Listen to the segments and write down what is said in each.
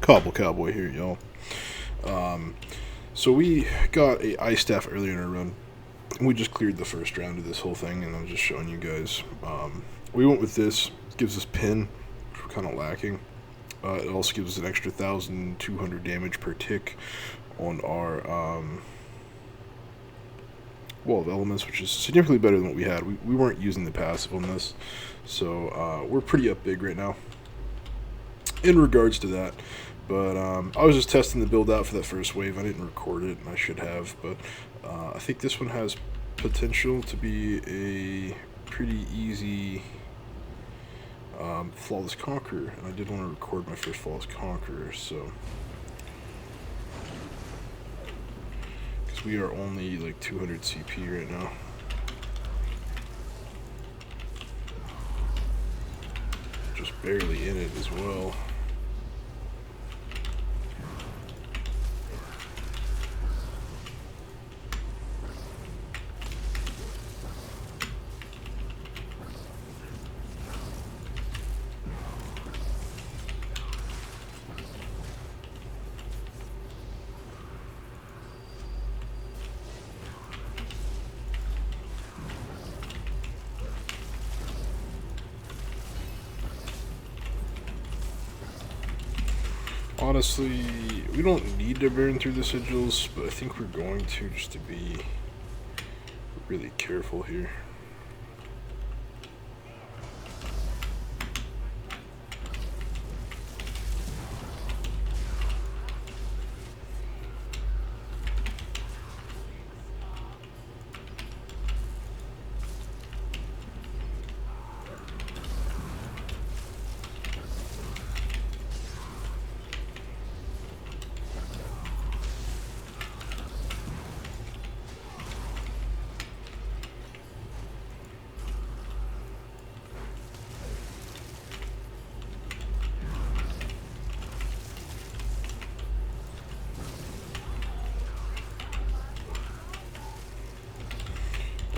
Cobble Cowboy here, y'all. So we got a ice staff earlier in our run. We just cleared the first round of this whole thing, and I'm just showing you guys. We went with this. It gives us pin, which we're kind of lacking. It also gives us an extra 1,200 damage per tick on our Wall of Elements, which is significantly better than what we had. We weren't using the passive on this, so we're pretty up big right now in regards to that. But I was just testing the build out for that first wave. I didn't record it, and I should have. But I think this one has potential to be a pretty easy Flawless Conqueror. And I did want to record my first Flawless Conqueror, so... because we are only like 200 CP right now. Just barely in it as well. Honestly, we don't need to burn through the sigils, but I think we're going to, just to be really careful here.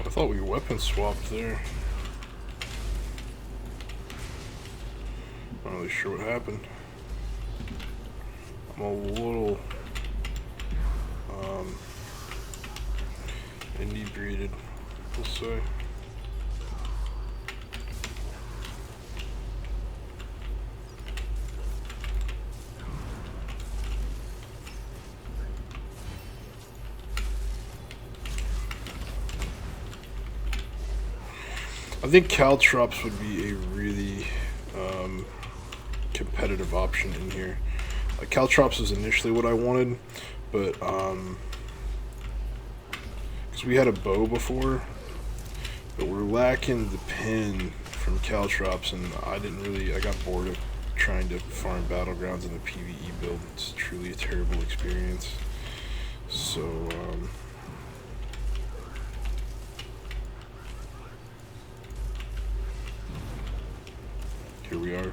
I thought we weapon swapped there. Not really sure what happened. I'm a little inebriated, we'll say. I think Caltrops would be a really competitive option in here. Caltrops was initially what I wanted, but because we had a bow before, but we're lacking the pin from Caltrops, and I got bored of trying to farm battlegrounds in a PvE build. It's truly a terrible experience. So here we are.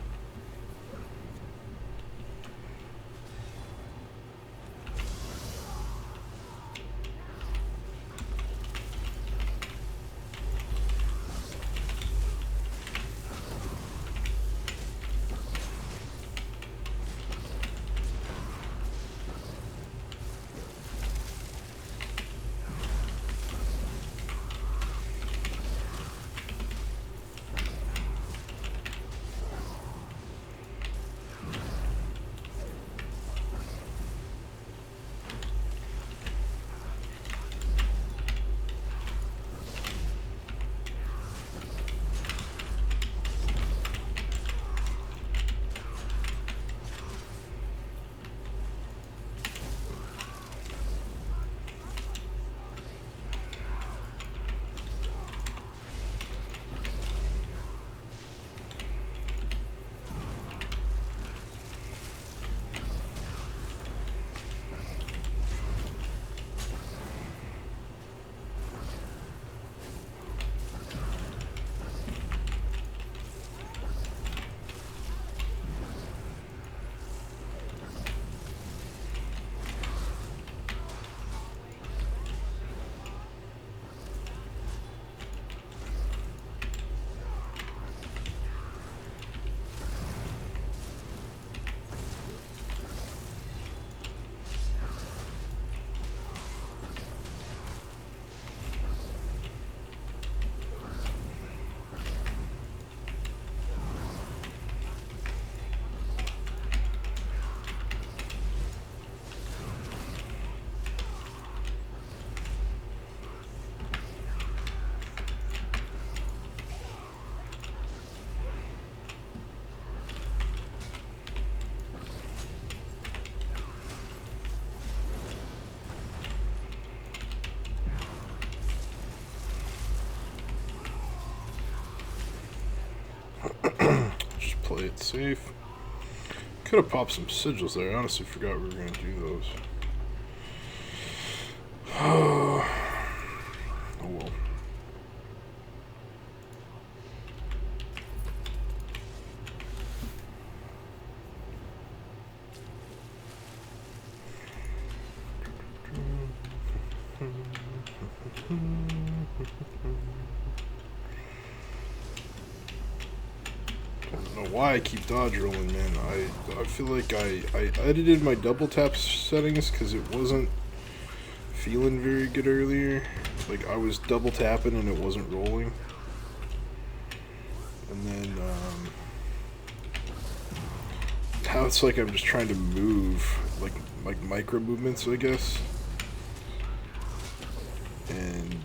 it safe. Could have popped some sigils there. I honestly forgot we were going to do those. Oh well. I don't know why I keep dodge rolling, man. I feel like I edited my double tap settings because it wasn't feeling very good earlier. Like I was double tapping and it wasn't rolling. And then now it's like I'm just trying to move, like micro movements, I guess. And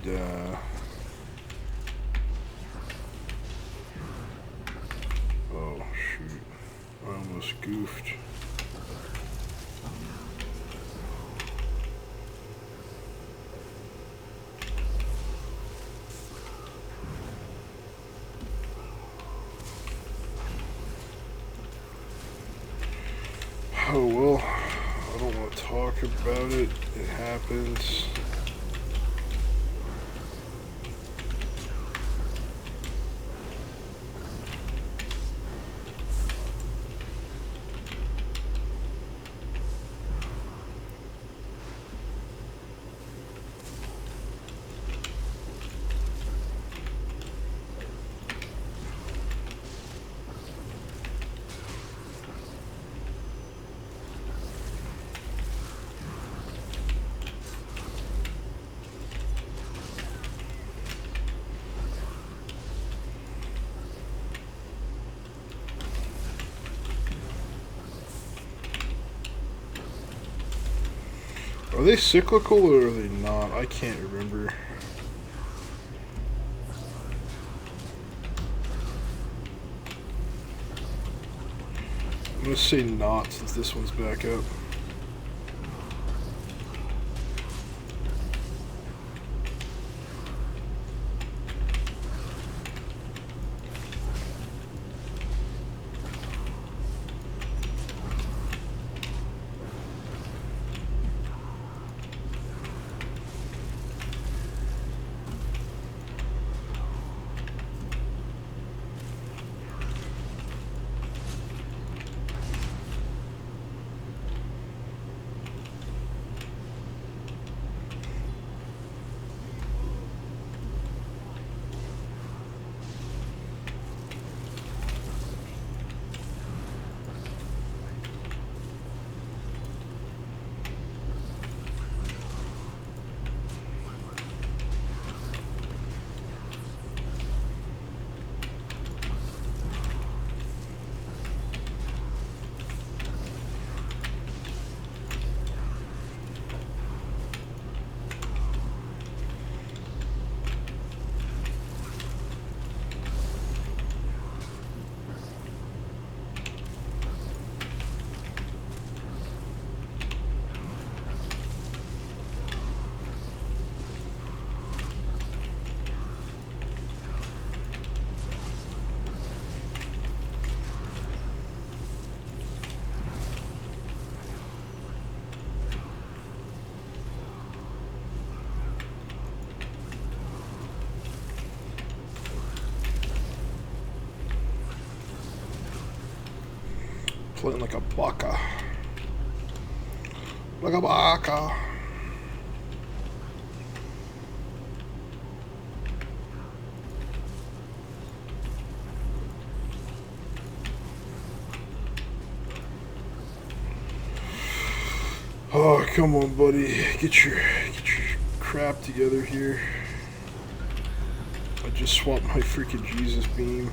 oh shoot, I almost goofed. Oh well, I don't want to talk about it. It happens. Are they cyclical or are they not? I can't remember. I'm gonna say not since this one's back up. Playing like a baka. Like a baka. Oh, come on, buddy. Get your crap together here. I just swapped my freaking Jesus beam.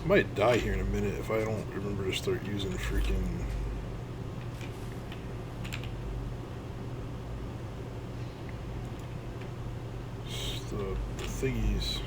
might die here in a minute if I don't remember to start using freaking... the thingies.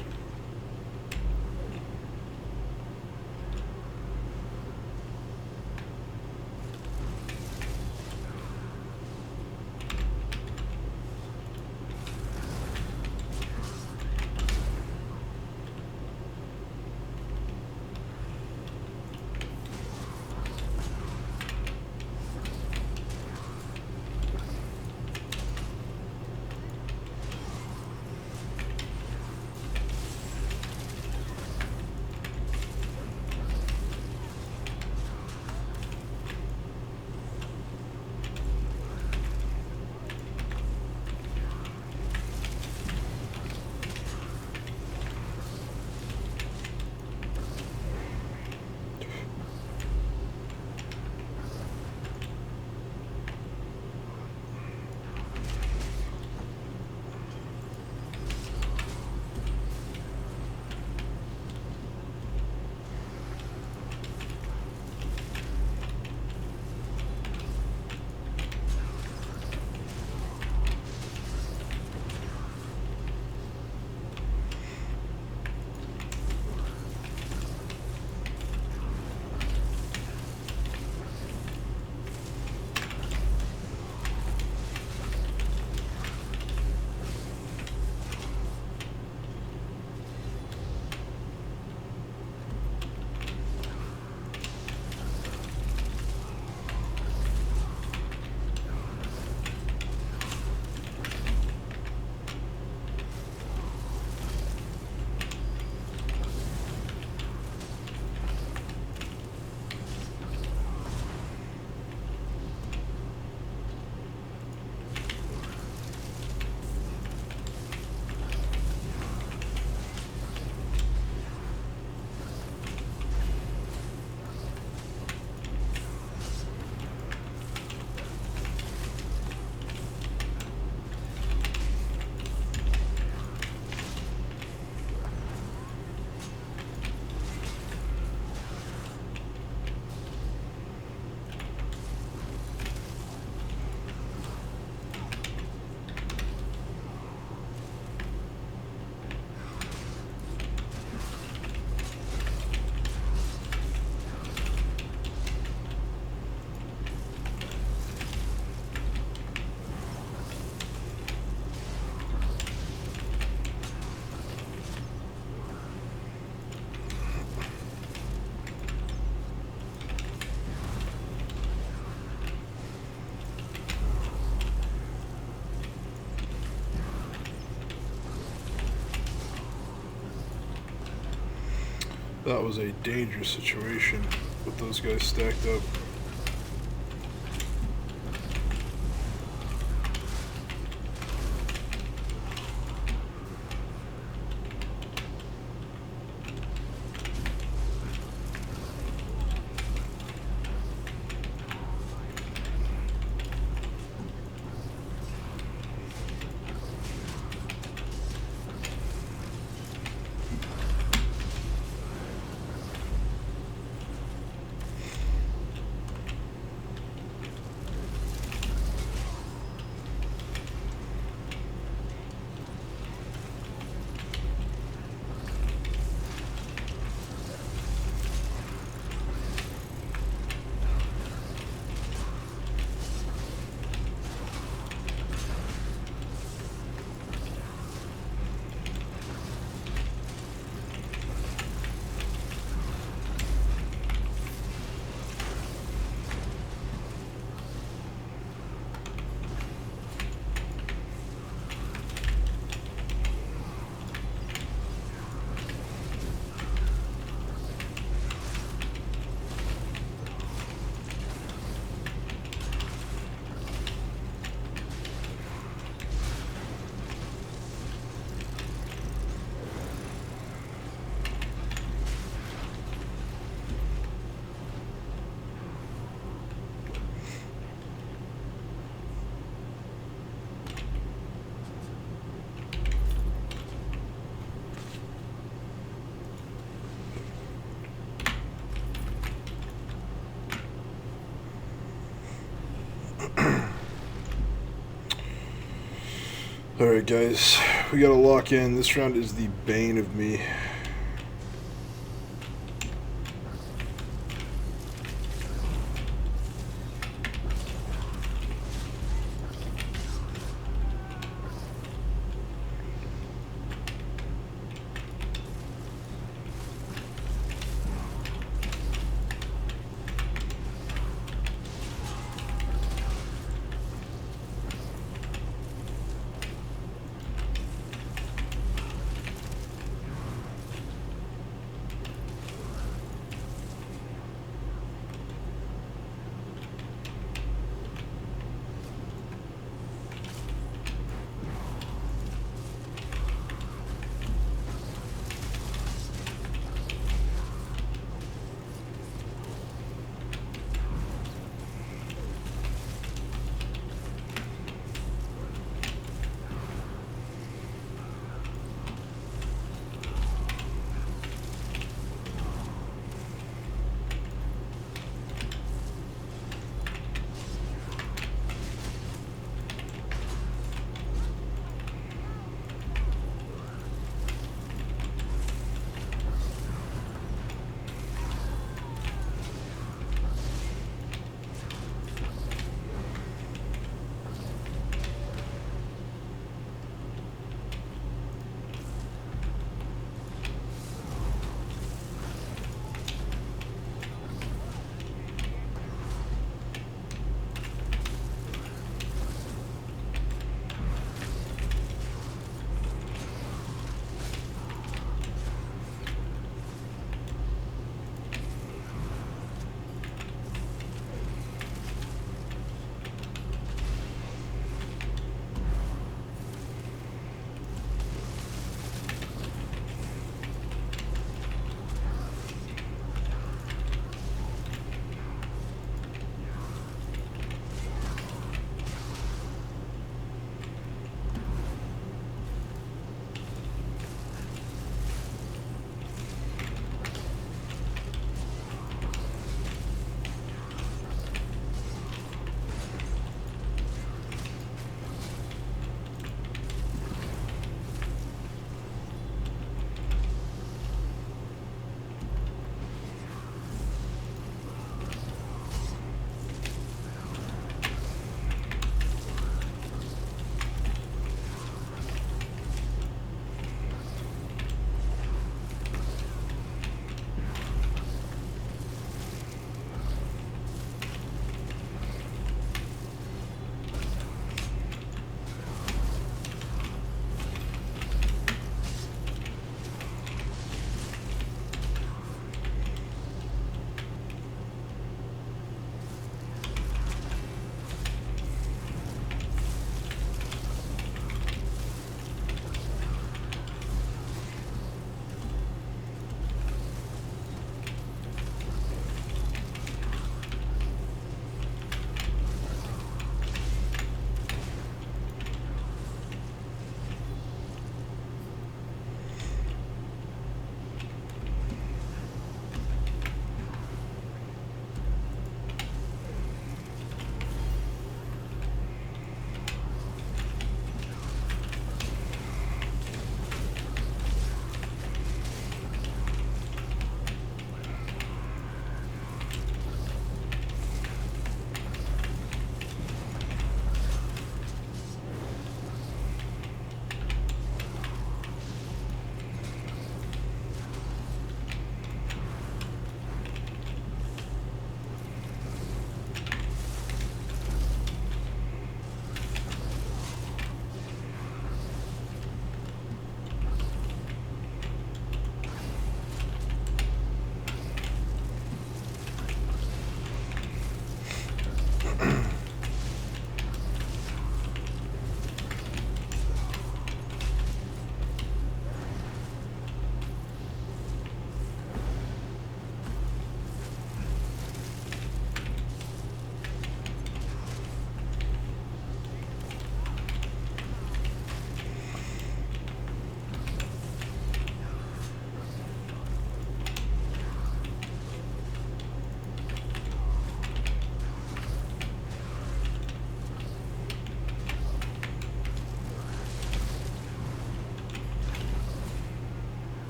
That was a dangerous situation with those guys stacked up. Alright, guys. We gotta lock in. This round is the bane of me.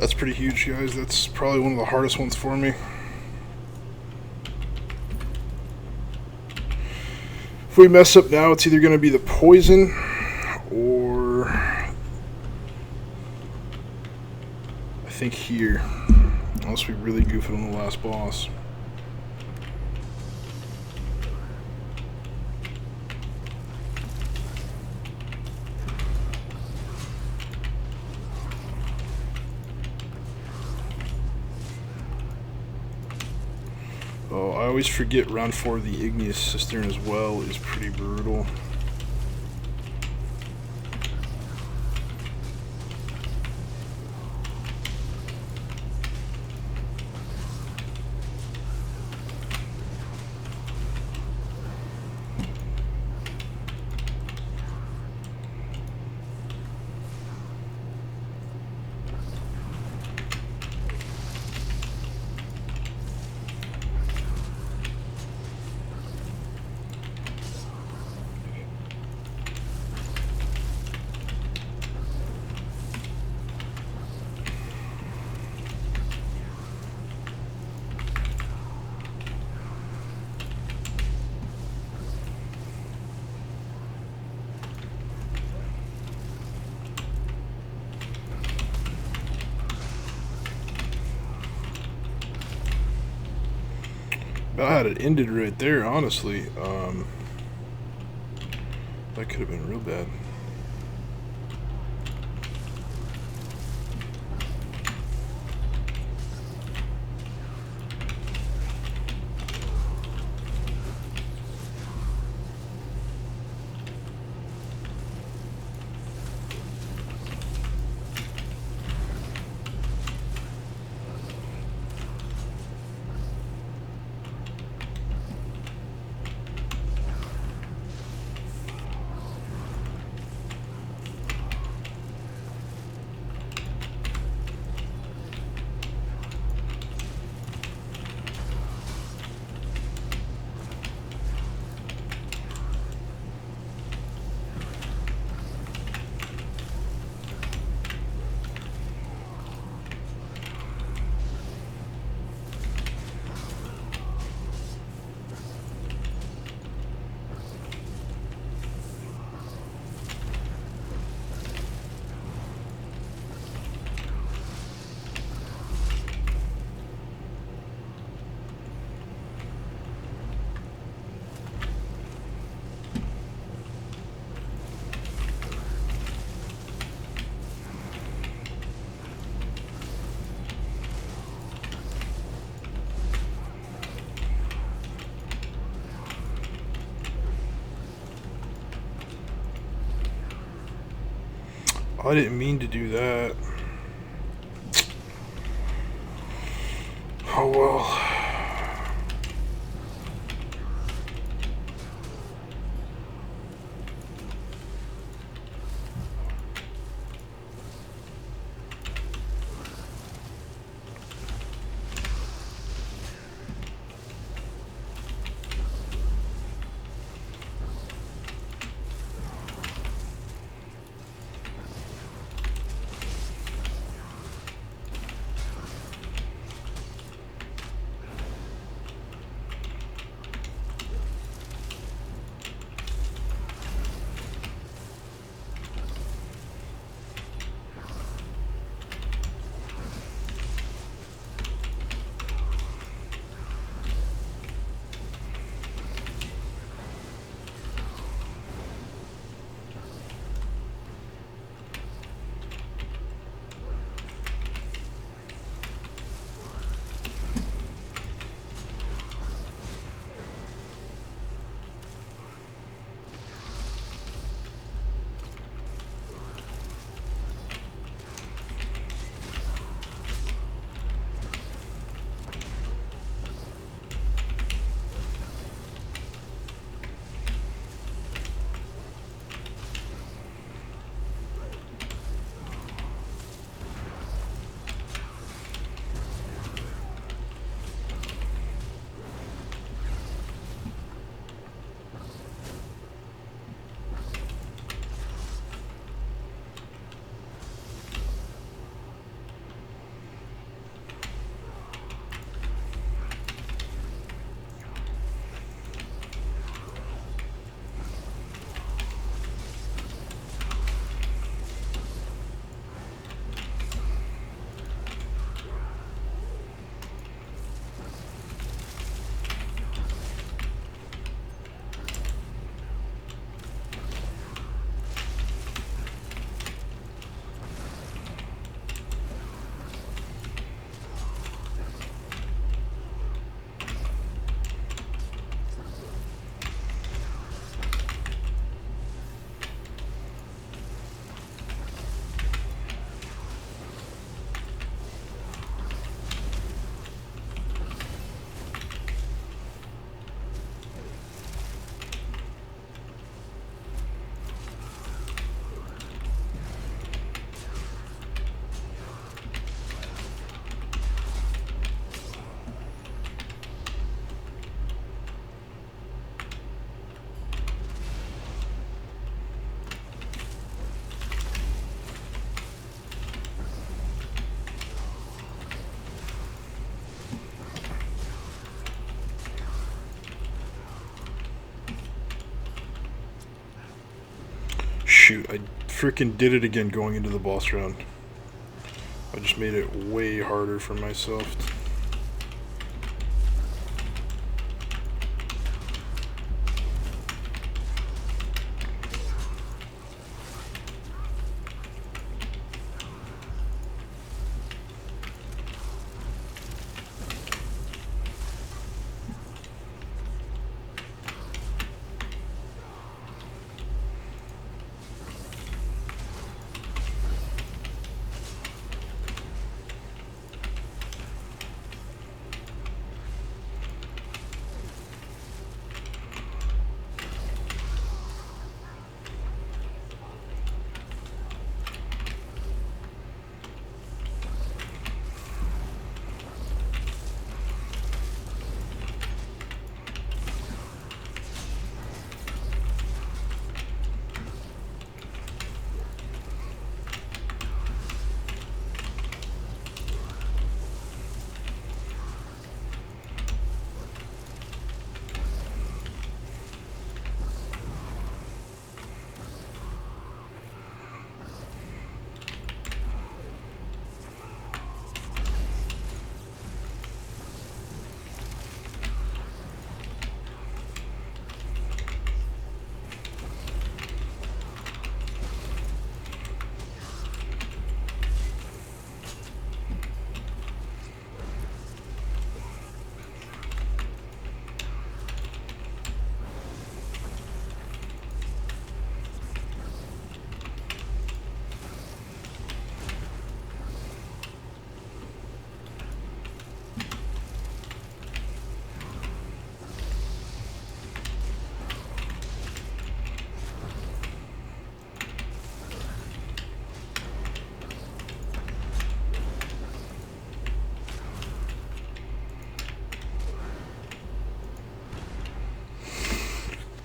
That's pretty huge, guys. That's probably one of the hardest ones for me. If we mess up now, it's either going to be the poison or I think here. Unless we really goof it on the last boss. Oh, I always forget round 4 of the Igneous Cistern as well is pretty brutal. About had it ended right there, honestly. That could have been real bad. I didn't mean to do that. Oh well. shoot, I freaking did it again going into the boss round. I just made it way harder for myself.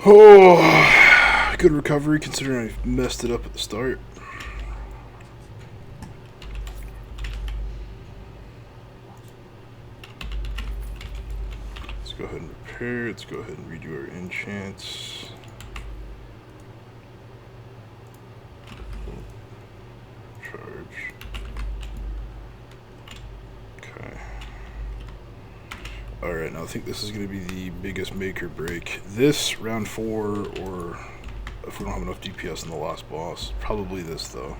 Oh, good recovery considering I messed it up at the start. Let's go ahead and repair. Let's go ahead and redo our enchants. Charge. Okay. Alright, now I think this is going to be the biggest make or break. This, round 4, or if we don't have enough DPS in the last boss. Probably this, though.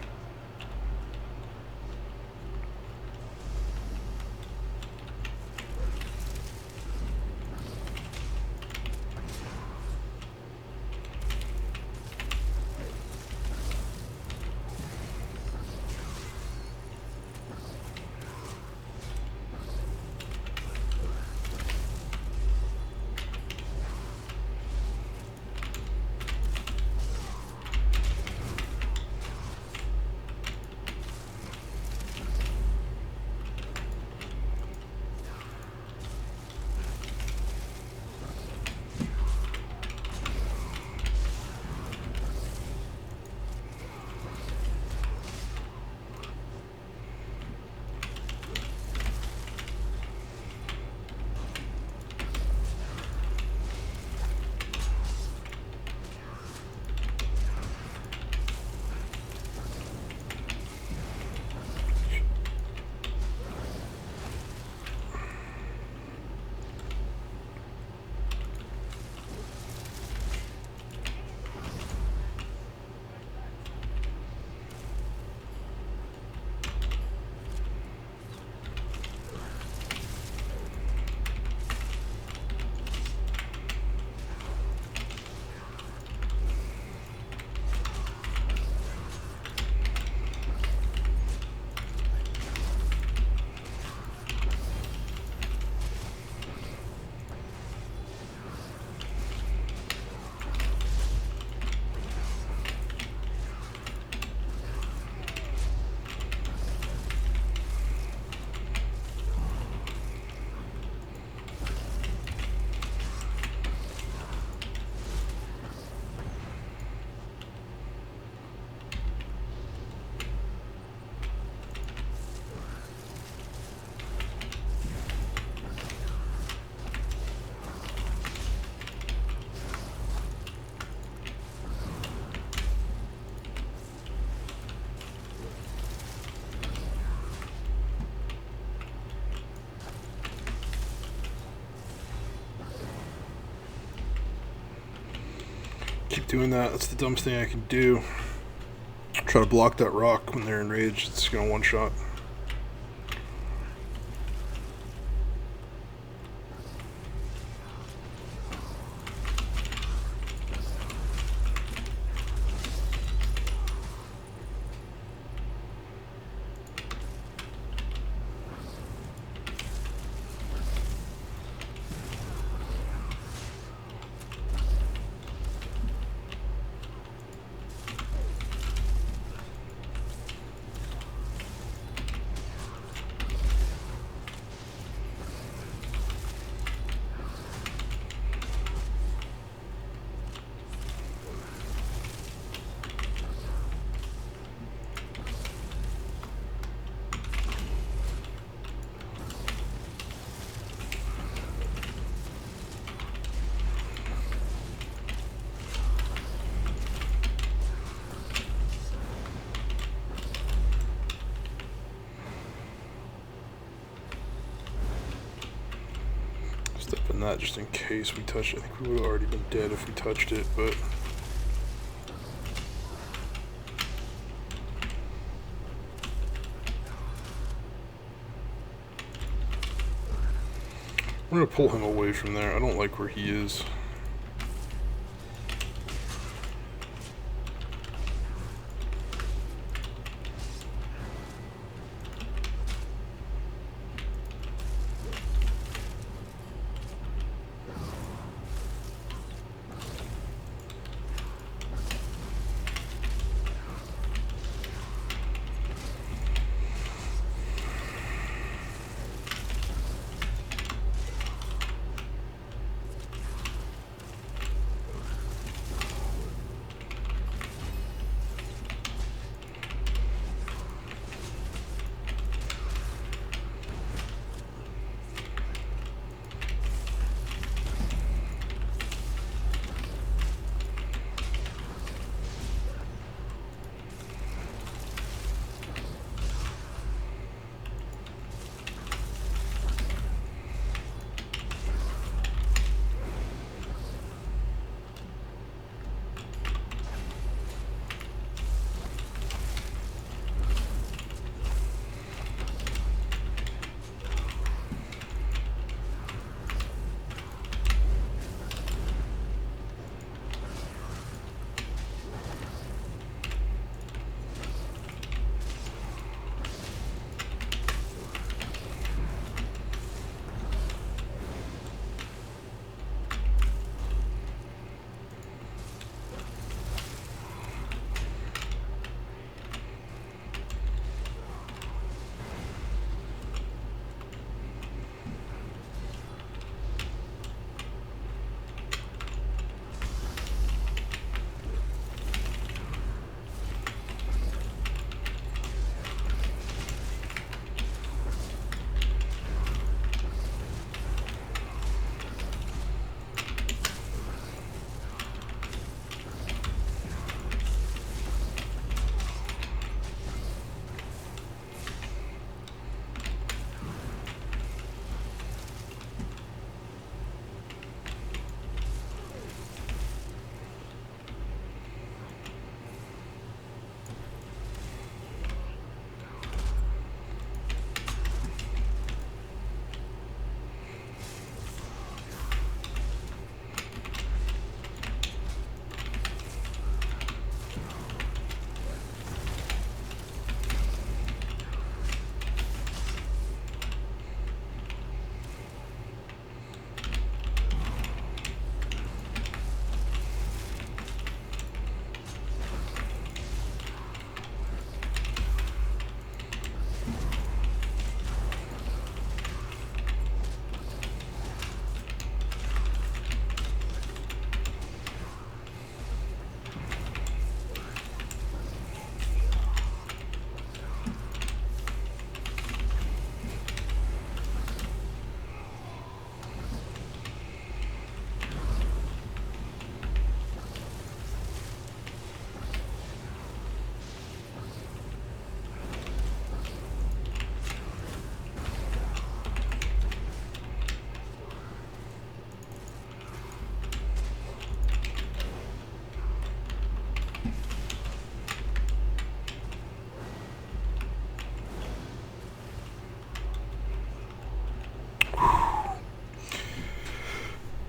Keep doing that. That's the dumbest thing I can do. Try to block that rock when they're enraged. It's gonna one shot. Step in that just in case we touch it. I think we would have already been dead if we touched it, but we're gonna pull him away from there. I don't like where he is.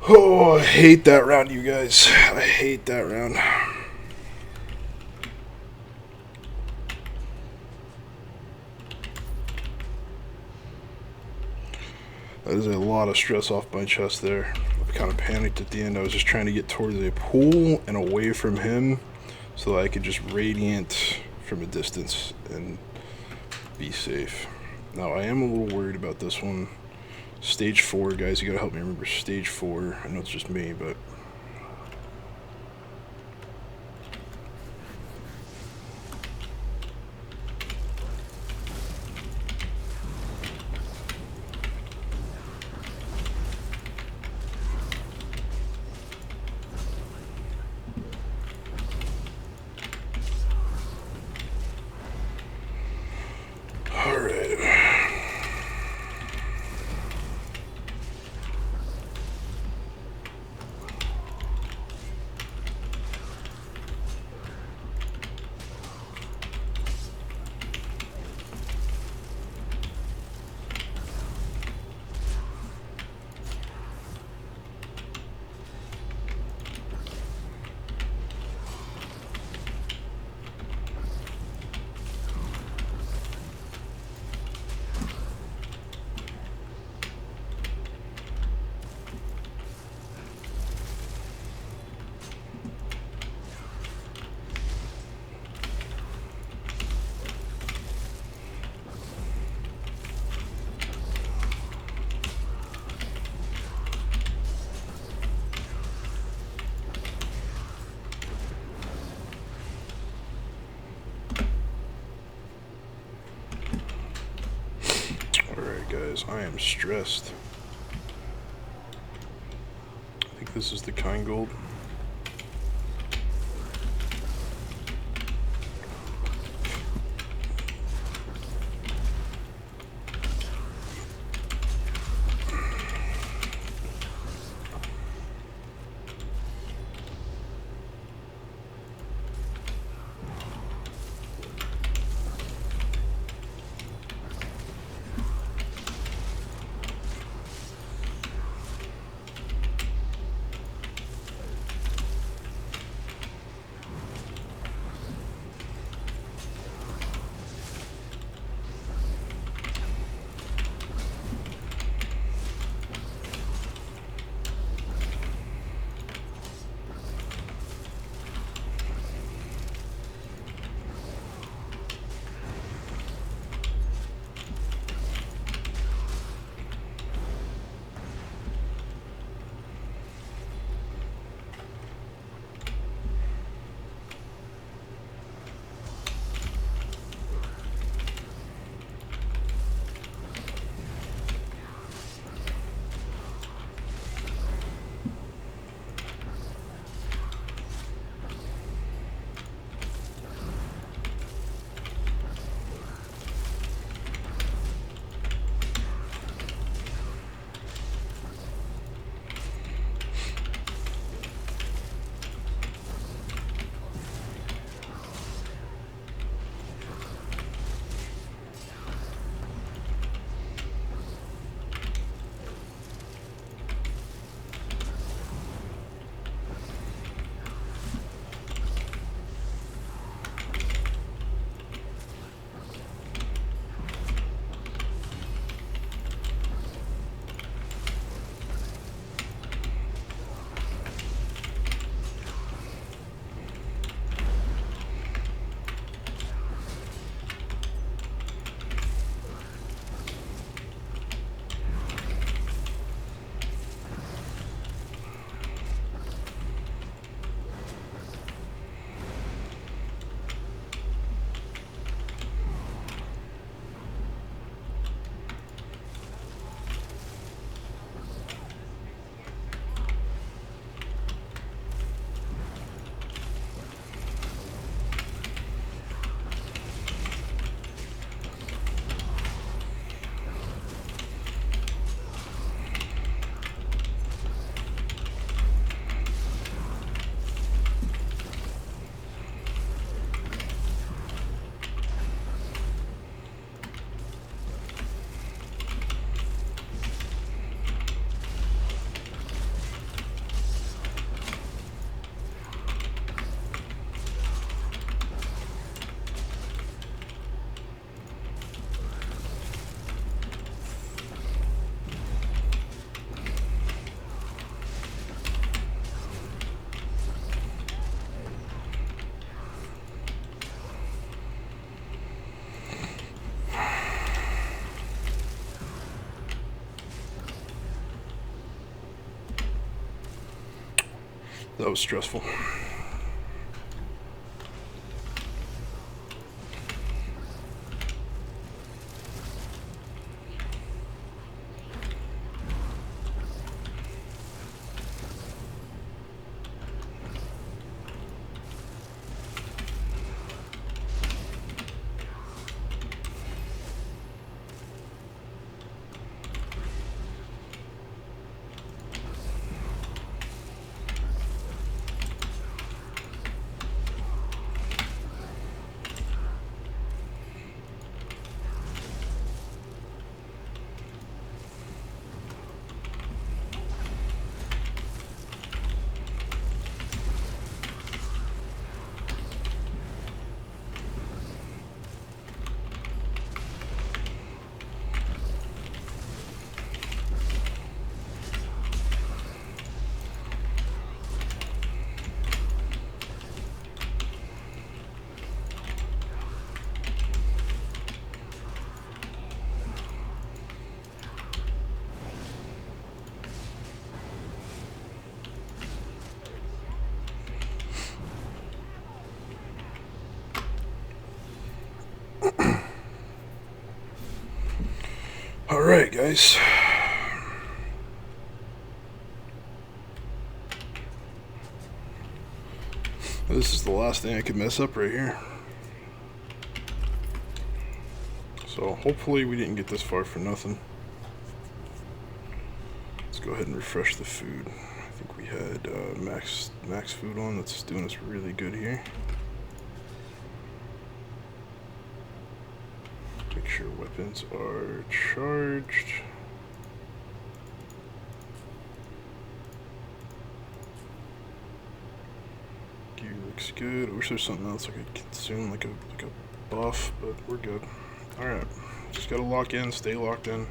Oh, I hate that round, you guys. I hate that round. That is a lot of stress off my chest there. I kind of panicked at the end. I was just trying to get towards a pool and away from him so that I could just radiant from a distance and be safe. Now, I am a little worried about this one. Stage 4, guys, you gotta help me remember stage 4. I know it's just me, but... Alright, guys, I am stressed. I think this is the kind gold. That was stressful. Alright, guys. This is the last thing I could mess up right here. So hopefully we didn't get this far for nothing. Let's go ahead and refresh the food. I think we had max food on. That's doing us really good here. Make sure weapons are charged. Gear looks good. I wish there's something else I could consume, like a buff, but we're good. Alright. Just gotta lock in, stay locked in.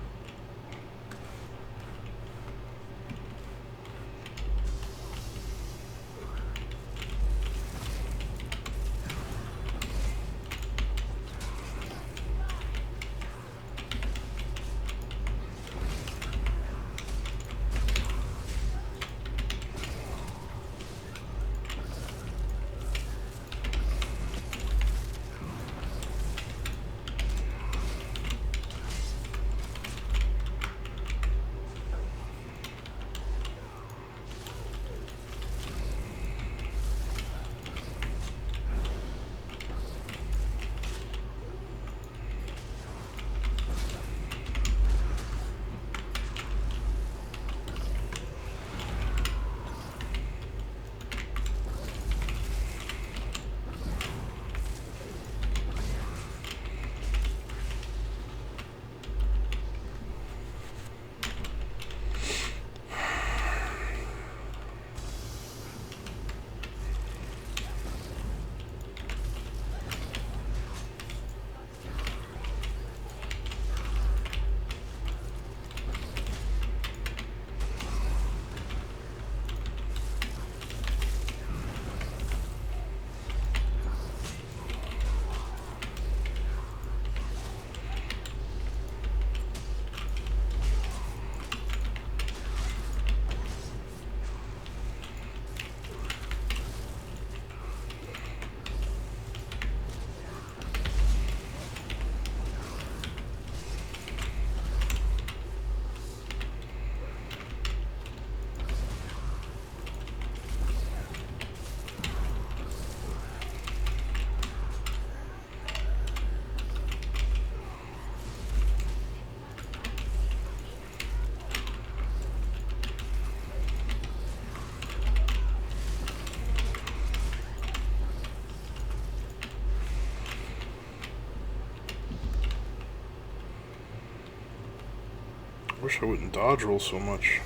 Wish I wouldn't dodge roll so much.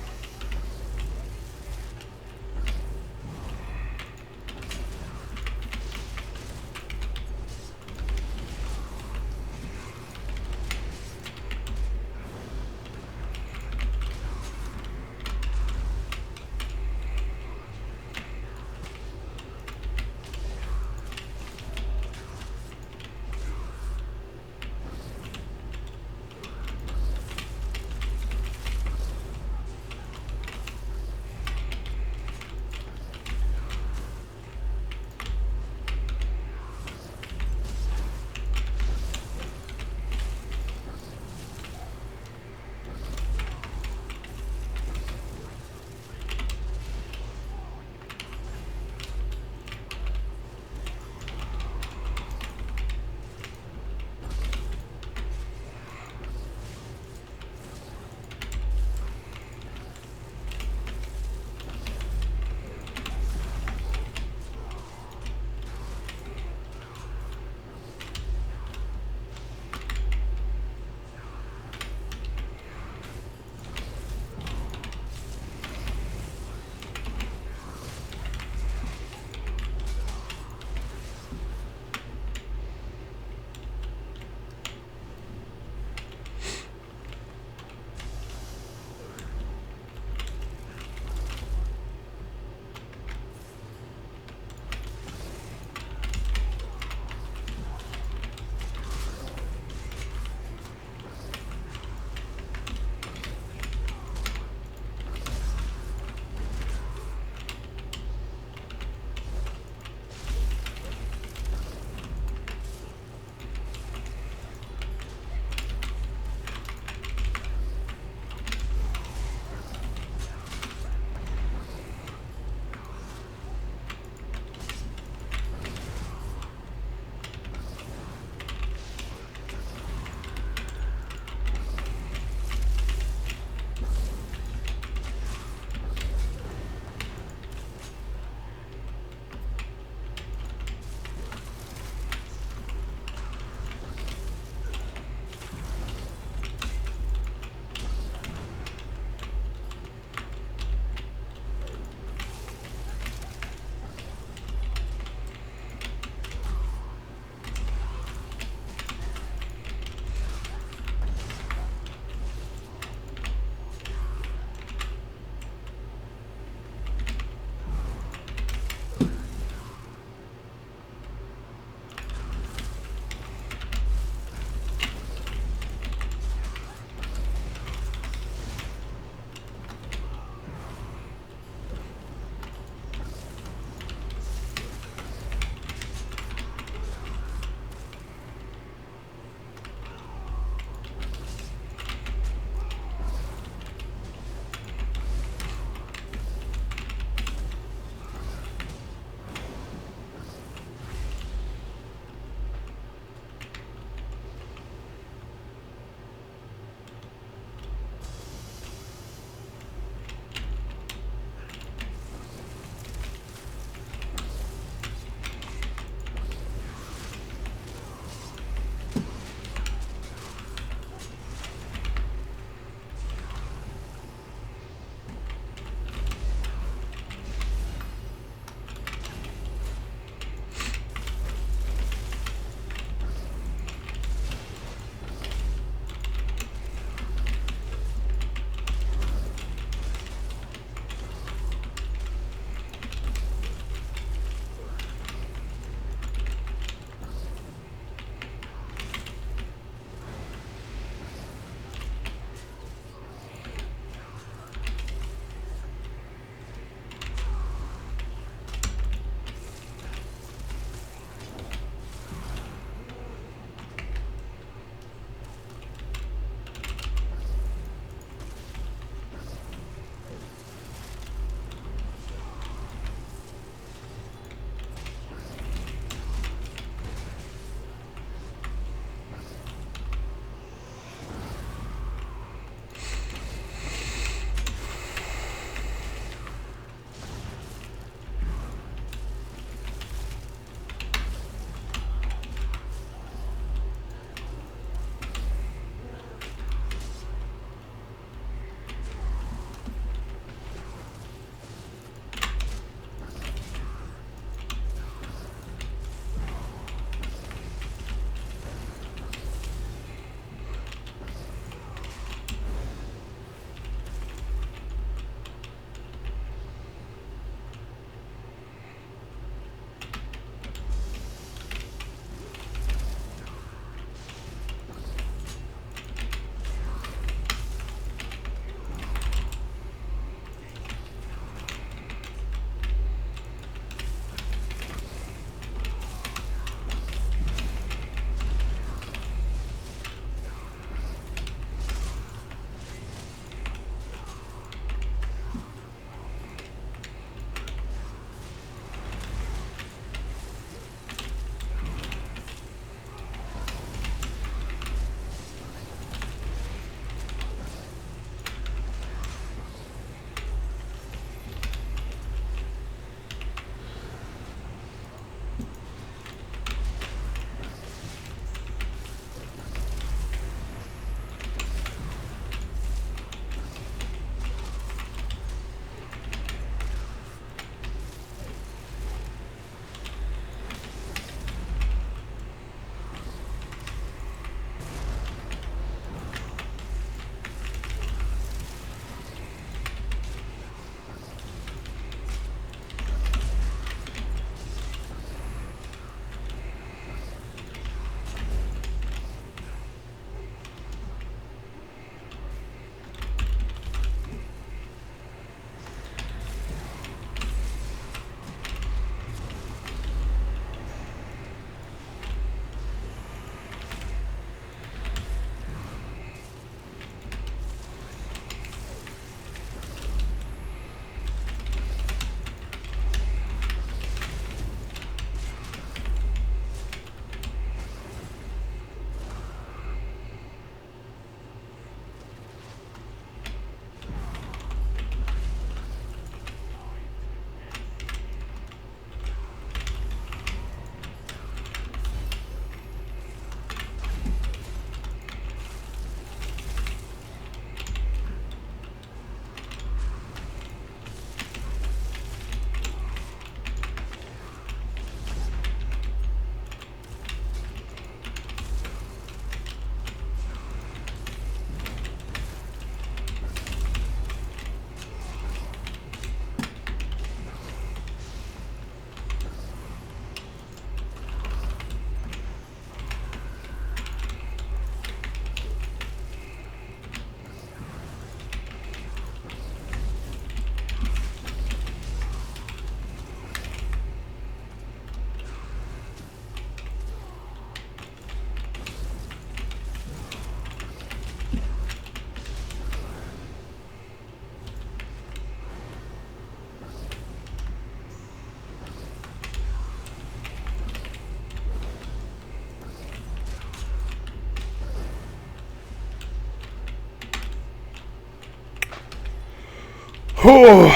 Oh.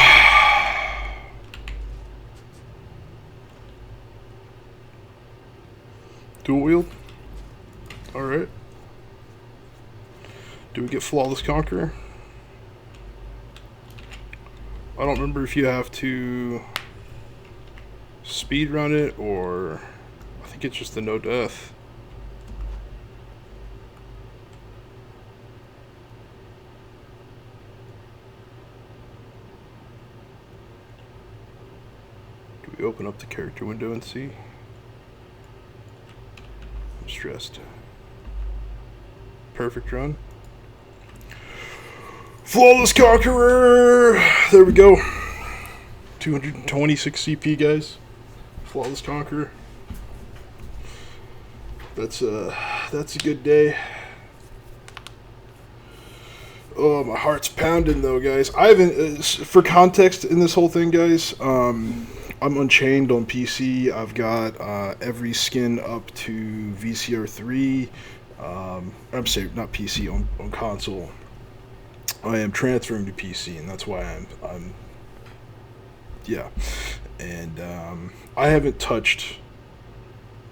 Dual wield. Alright. Do we get Flawless Conqueror? I don't remember if you have to speed run it or I think it's just the no death. Do we open up the character window and see? I'm stressed. Perfect run. Flawless Conqueror! There we go. 226 CP, guys. Flawless Conqueror. That's a good day. Oh, my heart's pounding though, guys. I haven't, for context in this whole thing, guys, I'm Unchained on PC. I've got every skin up to VCR 3. I'm sorry, not PC, on console. I am transferring to PC, and that's why I'm yeah. And I haven't touched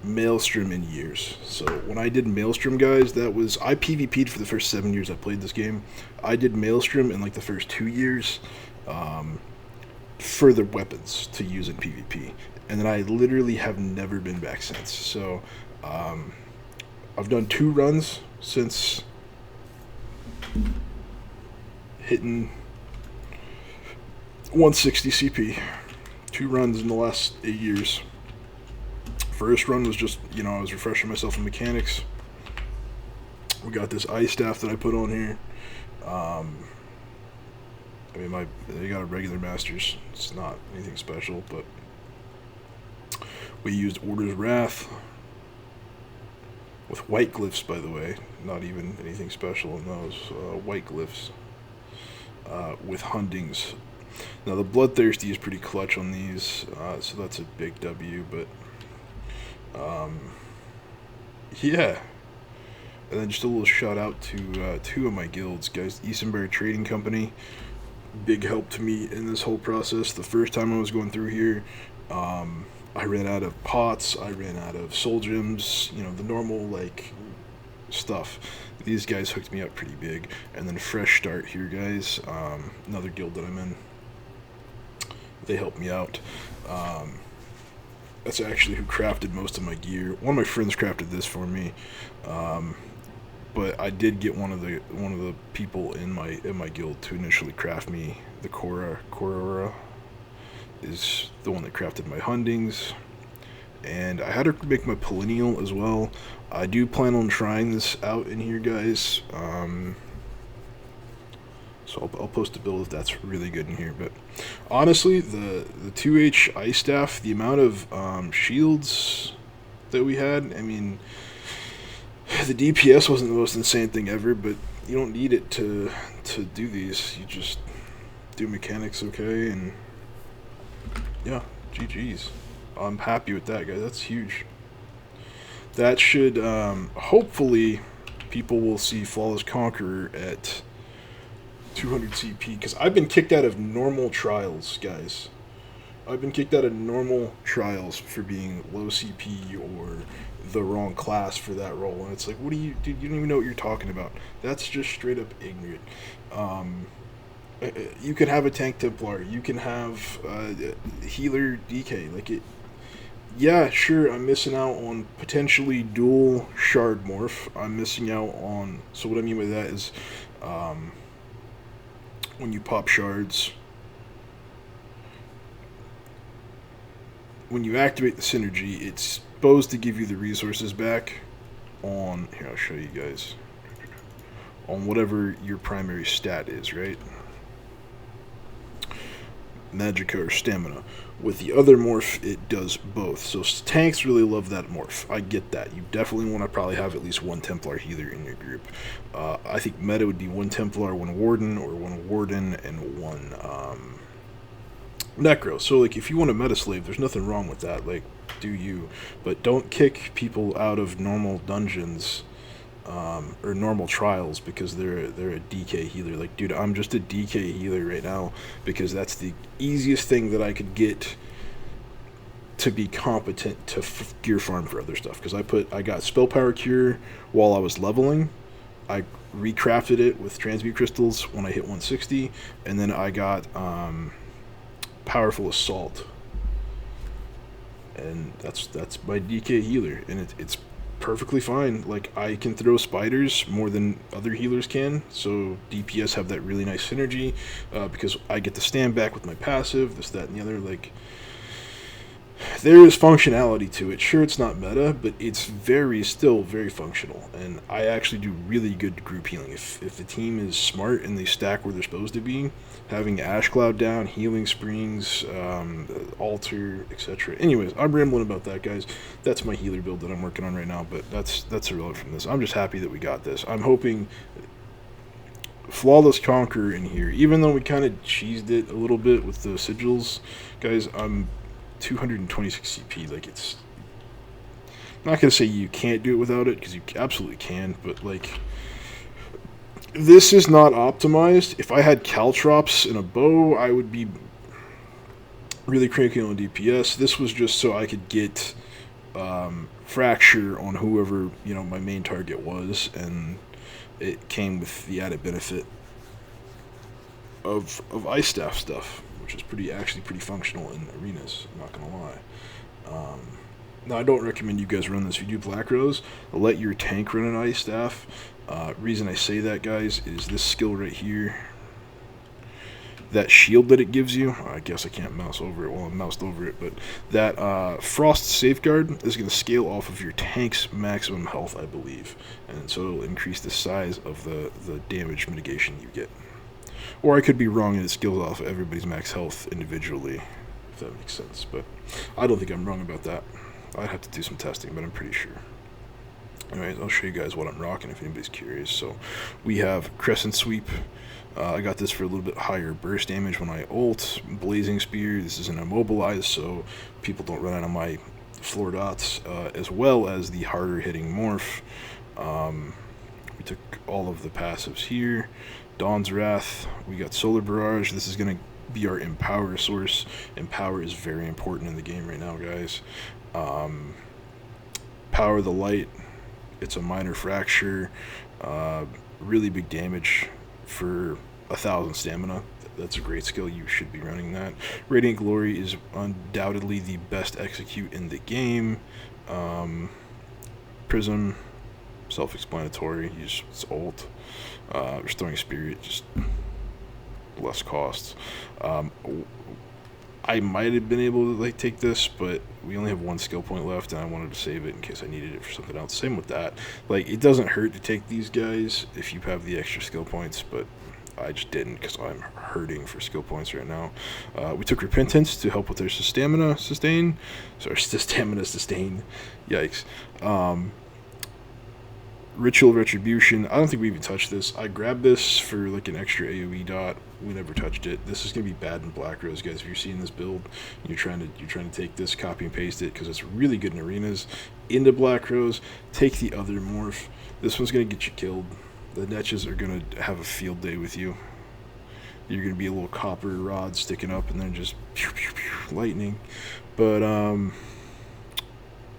Maelstrom in years. So when I did Maelstrom, guys, I PvP'd for the first 7 years I played this game. I did Maelstrom in like the first 2 years for the weapons to use in PvP, and then I literally have never been back since. So I've done 2 runs since hitting 160 CP. 2 runs in the last 8 years. First run was just, I was refreshing myself in mechanics. We got this ice staff that I put on here. They got a regular masters. It's not anything special, but we used Order's Wrath with white glyphs, by the way. Not even anything special in those white glyphs with Hundings. Now the Bloodthirsty is pretty clutch on these, so that's a big W. But yeah. And then just a little shout out to 2 of my guilds, guys. Easenberry Trading Company, big help to me in this whole process. The first time I was going through here, I ran out of pots, I ran out of soul gems, the normal like stuff. These guys hooked me up pretty big. And then Fresh Start here, guys, another guild that I'm in. They helped me out. That's actually who crafted most of my gear. One of my friends crafted this for me, but I did get one of the people in my guild to initially craft me the Conqueror. Is the one that crafted my Hundings, and I had her make my Pollennial as well. I do plan on trying this out in here, guys. So I'll post a build if that's really good in here. But honestly, the 2H ice staff, the amount of shields that we had, I mean, the DPS wasn't the most insane thing ever, but you don't need it to do these. You just do mechanics okay, and yeah, GG's. I'm happy with that, guys. That's huge. That should, hopefully, people will see Flawless Conqueror at 200 CP, because I've been kicked out of normal trials, guys. I've been kicked out of normal trials for being low CP or the wrong class for that role, and it's like, what do you, dude, you don't even know what you're talking about. That's just straight up ignorant. You can have a tank Templar, you can have healer DK, like it. Yeah, sure, I'm missing out on potentially dual shard morph. I'm missing out on, so what I mean by that is, when you pop shards, when you activate the synergy, it's supposed to give you the resources back on, here, I'll show you guys, on whatever your primary stat is, right? Magicka or stamina. With the other morph, it does both. So tanks really love that morph. I get that. You definitely want to probably have at least 1 Templar healer in your group. I think meta would be 1 Templar, 1 Warden, or 1 Warden and 1 Necro. So like, if you want a meta slave, there's nothing wrong with that. Like, do you? But don't kick people out of normal dungeons or normal trials because they're a DK healer. Like, dude, I'm just a DK healer right now because that's the easiest thing that I could get to be competent to gear farm for other stuff. Because I got spell power cure while I was leveling. I recrafted it with transmute crystals when I hit 160, and then I got powerful assault, and that's my DK healer, and it's perfectly fine. Like, I can throw spiders more than other healers can, so DPS have that really nice synergy because I get to stand back with my passive, this, that, and the other. Like, there is functionality to it. Sure, it's not meta, but it's still very functional. And I actually do really good group healing. If the team is smart and they stack where they're supposed to be, having Ash Cloud down, healing springs, altar, etc. Anyways, I'm rambling about that, guys. That's my healer build that I'm working on right now, but that's irrelevant from this. I'm just happy that we got this. I'm hoping Flawless Conqueror in here, even though we kind of cheesed it a little bit with the sigils, guys. I'm 226 CP. Like, it's, I'm not gonna say you can't do it without it, because you absolutely can, but like, this is not optimized. If I had caltrops and a bow, I would be really cranking on DPS. This was just so I could get fracture on whoever, you know, my main target was, and it came with the added benefit of ice staff stuff, which is actually pretty functional in arenas, I'm not gonna lie. Now, I don't recommend you guys run this. If you do Black Rose, let your tank run an ice staff. Reason I say that, guys, is this skill right here, that shield that it gives you. I guess I can't mouse over it while I'm moused over it, but that Frost Safeguard is going to scale off of your tank's maximum health, I believe, and so it'll increase the size of the damage mitigation you get. Or I could be wrong and it scales off everybody's max health individually, if that makes sense, but I don't think I'm wrong about that. I'd have to do some testing, but I'm pretty sure. Anyways, I'll show you guys what I'm rocking if anybody's curious. So we have Crescent Sweep. I got this for a little bit higher burst damage when I ult. Blazing Spear, this is an immobilize, so people don't run out of my floor dots, as well as the harder hitting morph. We took all of the passives here. Dawn's Wrath, we got Solar Barrage. This is going to be our Empower source. Empower is very important in the game right now, guys. Power the Light, it's a minor fracture, really big damage for 1,000 stamina. That's a great skill, you should be running that. Radiant Glory is undoubtedly the best execute in the game. Prism, self-explanatory, use its ult. Restoring Spirit, just less costs. I might have been able to like take this, but we only have one skill point left, and I wanted to save it in case I needed it for something else. Same with that. Like, it doesn't hurt to take these guys if you have the extra skill points, but I just didn't because I'm hurting for skill points right now. We took Repentance to help with their stamina sustain. Yikes. Ritual Retribution, I don't think we even touched this. I grabbed this for like an extra AoE dot. We never touched it. This is gonna be bad in Black Rose, guys. If you're seeing this build, you're trying to take this, copy and paste it, because it's really good in arenas. Into Black Rose, take the other morph. This one's gonna get you killed. The Netches are gonna have a field day with you. You're gonna be a little copper rod sticking up, and then just pew, pew, pew, lightning. But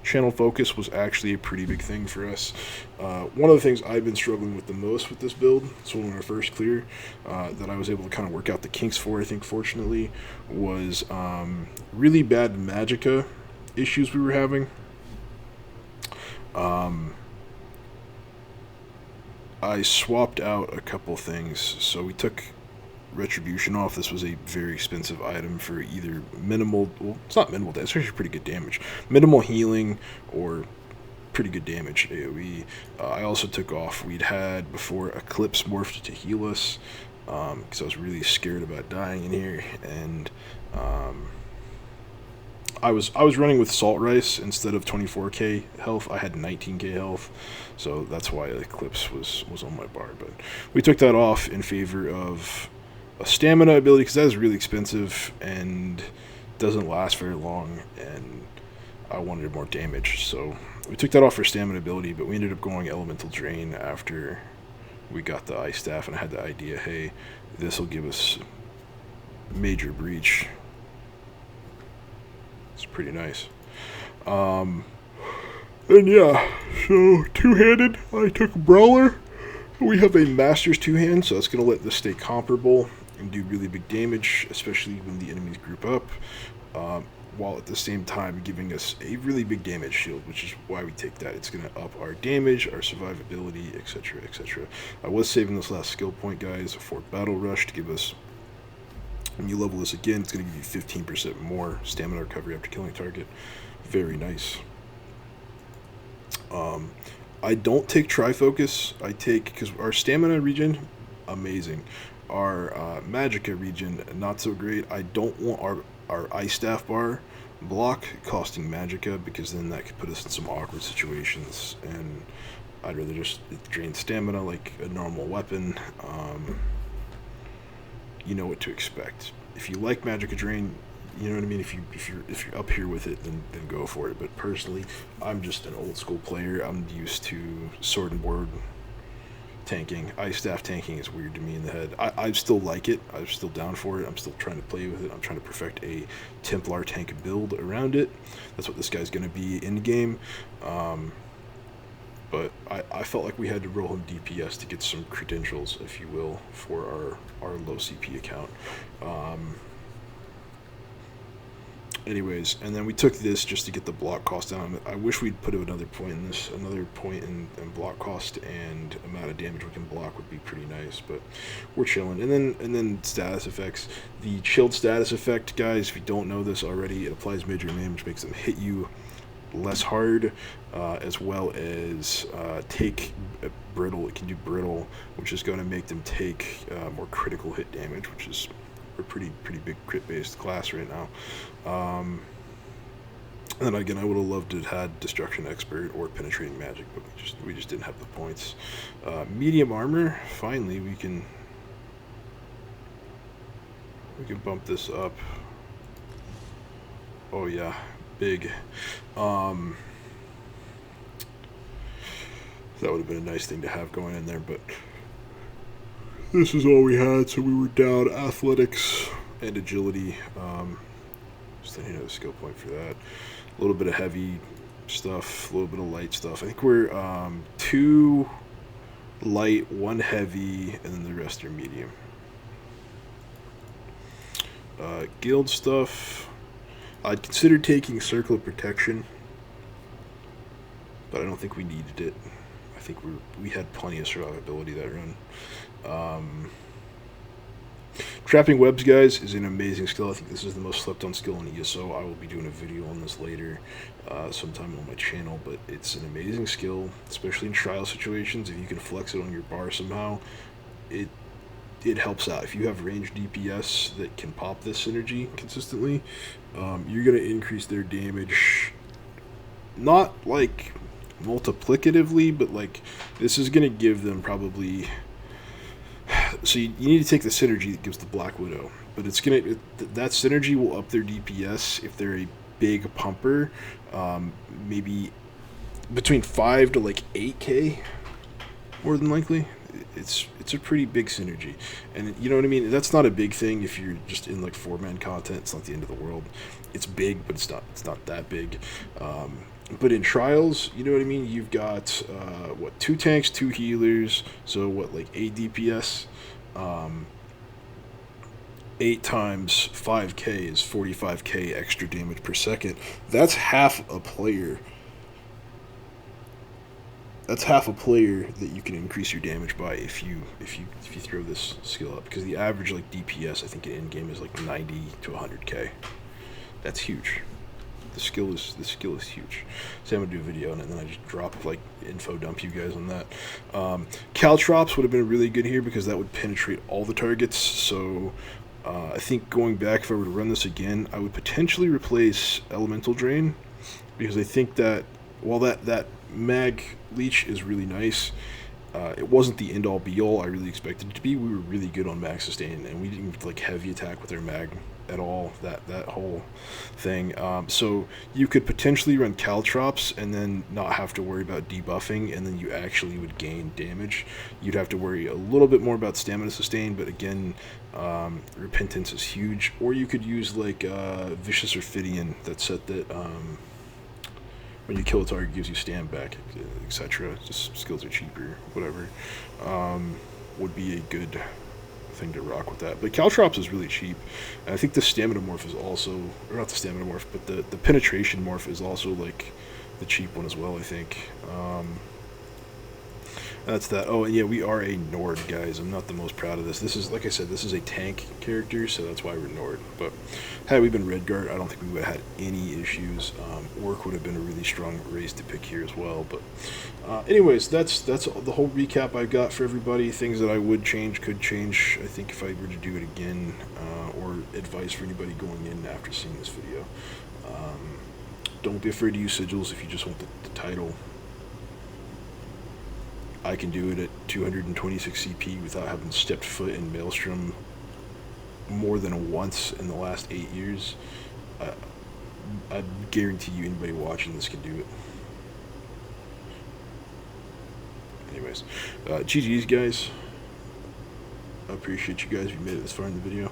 channel focus was actually a pretty big thing for us. One of the things I've been struggling with the most with this build, so when I first clear, that I was able to kind of work out the kinks for, I think, fortunately, was really bad magicka issues we were having. I swapped out a couple things, so we took Retribution off. This was a very expensive item for either minimal, well, it's not minimal damage, it's actually pretty good damage, minimal healing or pretty good damage AoE. I also took off, we'd had before Eclipse morphed to heal us, because I was really scared about dying in here, and I was running with Salt Rice instead of 24k health. I had 19k health, so that's why Eclipse was on my bar. But we took that off in favor of a stamina ability, because that is really expensive and doesn't last very long, and I wanted more damage, so We took that off for stamina ability, but we ended up going Elemental Drain after we got the Ice Staff, and I had the idea, hey, this will give us major breach. It's pretty nice. And yeah, so two-handed, I took Brawler. We have a Master's two-hand, so that's going to let this stay comparable and do really big damage, especially when the enemies group up, while at the same time giving us a really big damage shield, which is why we take that. It's going to up our damage, our survivability, etc., etc. I was saving this last skill point, guys, for Battle Rush to give us, when you level this again, it's going to give you 15% more stamina recovery after killing a target. Very nice. I don't take Trifocus. I take, because our stamina regen, amazing. Our Magicka regen, not so great. I don't want our Ice Staff bar block costing Magicka, because then that could put us in some awkward situations, and I'd rather just drain stamina like a normal weapon. You know what to expect. If you like Magicka drain, you know what I mean. If you're up here with it, then go for it. But personally, I'm just an old school player. I'm used to sword and board tanking. Ice Staff tanking is weird to me in the head. I still like it. I'm still down for it. I'm still trying to play with it. I'm trying to perfect a Templar tank build around it. That's what this guy's going to be in game. But I felt like we had to roll him DPS to get some credentials, if you will, for our low CP account. Anyways, and then we took this just to get the block cost down. I wish we'd put another point in this, another point in block cost, and amount of damage we can block would be pretty nice. But we're chilling. And then status effects. The chilled status effect, guys, if you don't know this already, it applies major damage, makes them hit you less hard, as well as take brittle. It can do brittle, which is going to make them take more critical hit damage, which is a pretty big crit based class right now. And again, I would have loved to have had Destruction Expert or Penetrating Magic, but we just didn't have the points. Medium armor, finally we can bump this up. Oh yeah, big. That would have been a nice thing to have going in there, but this is all we had, so we were down athletics and agility. Just need another skill point for that. A little bit of heavy stuff, a little bit of light stuff. I think we're 2 light, 1 heavy, and then the rest are medium. Guild stuff. I'd consider taking Circle of Protection, but I don't think we needed it. I think we had plenty of survivability that run. Trapping webs, guys, is an amazing skill. I think this is the most slept on skill in ESO. I will be doing a video on this later, sometime on my channel, but it's an amazing skill, especially in trial situations. If you can flex it on your bar somehow, it helps out. If you have ranged DPS that can pop this synergy consistently, you're going to increase their damage, not like multiplicatively, but like this is going to give them probably. So you need to take the synergy that gives the Black Widow, but it's gonna that synergy will up their DPS if they're a big pumper, maybe between 5 to like 8k, more than likely. It's a pretty big synergy, and you know what I mean. That's not a big thing if you're just in like 4-man content. It's not the end of the world. It's big, but it's not that big. But in trials, you know what I mean? You've got, 2 tanks, 2 healers, so like 8 DPS, 8 times 5k is 45k extra damage per second. That's half a player. That's half a player that you can increase your damage by if you throw this skill up, because the average like DPS I think in game is like 90 to 100k. That's huge. The skill is huge. So I'm gonna do a video on it, and then I just drop like info dump you guys on that. Caltrops would have been really good here because that would penetrate all the targets. So I think going back, if I were to run this again, I would potentially replace Elemental Drain, because I think that while that mag leech is really nice, It wasn't the end all be all I really expected it to be. We were really good on mag sustain, and we didn't like heavy attack with our mag at all. That whole thing. So you could potentially run caltrops and then not have to worry about debuffing, and then you actually would gain damage. You'd have to worry a little bit more about stamina sustain, but again, repentance is huge. Or you could use like vicious Orphidian that set that. When you kill a target, it gives you stand back, etc. Just skills are cheaper, whatever. Would be a good thing to rock with that. But Caltrops is really cheap, and I think the stamina morph is also, or not the stamina morph, but the penetration morph is also like the cheap one as well. I think. That's that. Oh, and yeah, we are a Nord, guys. I'm not the most proud of this. This is, like I said, this is a tank character, so that's why we're Nord. But had we been Redguard, I don't think we would have had any issues. Orc would have been a really strong race to pick here as well. But anyways, that's the whole recap I've got for everybody. Things that I would change, could change, I think, if I were to do it again, or advice for anybody going in after seeing this video. Don't be afraid to use sigils if you just want the title. I can do it at 226 CP without having stepped foot in Maelstrom more than once in the last 8 years. I guarantee you anybody watching this can do it. Anyways, GG's guys. I appreciate you guys if you made it this far in the video.